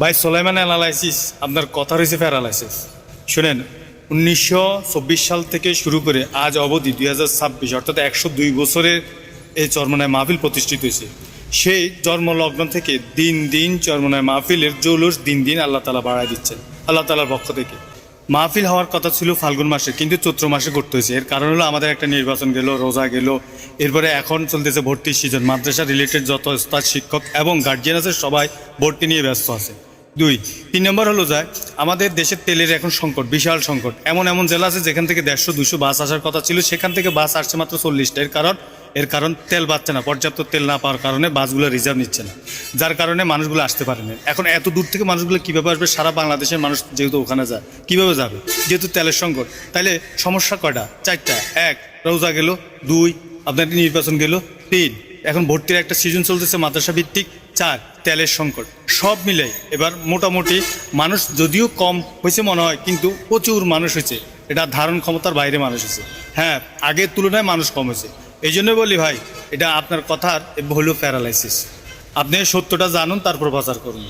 ভাই সোলাইমান অ্যানালাইসিস আপনার কথা রয়েছে প্যারালাইসিস। শুনেন, 1924 সাল থেকে শুরু করে আজ অবধি 2026 অর্থাৎ 102 বছরের এই চরমনায় মাহফিল প্রতিষ্ঠিত হয়েছে। সেই জন্মলগ্ন থেকে দিন দিন চরমনায় মাহফিলের জৌলুস দিন দিন আল্লাহ তালা বাড়ায় দিচ্ছেন আল্লাহ তালার পক্ষ থেকে। মাহফিল হওয়ার কথা ছিল ফাল্গুন মাসে, কিন্তু চৈত্র মাসে করতে হয়েছে। এর কারণ হলো আমাদের একটা নির্বাচন গেল, রোজা গেল, এরপরে এখন চলতেছে ভর্তির সিজন। মাদ্রাসা রিলেটেড যত উস্তাদ, শিক্ষক এবং গার্জিয়ান আছে সবাই ভর্তি নিয়ে ব্যস্ত আছে। 3 নম্বর হলো যায় আমাদের দেশের তেলের এখন সংকট, বিশাল সংকট। এমন এমন জেলা আছে যেখান থেকে 150-200 বাস আসার কথা ছিল, সেখান থেকে বাস আসছে মাত্র 40টা। এর কারণ তেল পাচ্ছে না, পর্যাপ্ত তেল না পাওয়ার কারণে বাসগুলো রিজার্ভ নিচ্ছে না, যার কারণে মানুষগুলো আসতে পারে না। এখন এত দূর থেকে মানুষগুলো কীভাবে আসবে? সারা বাংলাদেশের মানুষ যেহেতু ওখানে যায়, কীভাবে যাবে? যেহেতু তেলের সংকট, তাইলে সমস্যা কয়টা? 4টা। 1, রোজা গেল। 2, আপনার নির্বাচন গেল। 3, এখন ভর্তির একটা সিজন চলতেছে মাদ্রাসা ভিত্তিক। 4, তেলের সংকট। সব মিলে এবার মোটামুটি মানুষ যদিও কম হয়েছে মনে হয়, কিন্তু প্রচুর মানুষ হয়েছে। এটা ধারণ ক্ষমতার বাইরে মানুষ হয়েছে। হ্যাঁ, আগের তুলনায় মানুষ কম হয়েছে। এই জন্য বলি ভাই, এটা আপনার কথার হলো প্যারালাইসিস। আপনি সত্যটা জানুন, তারপর প্রচার করুন।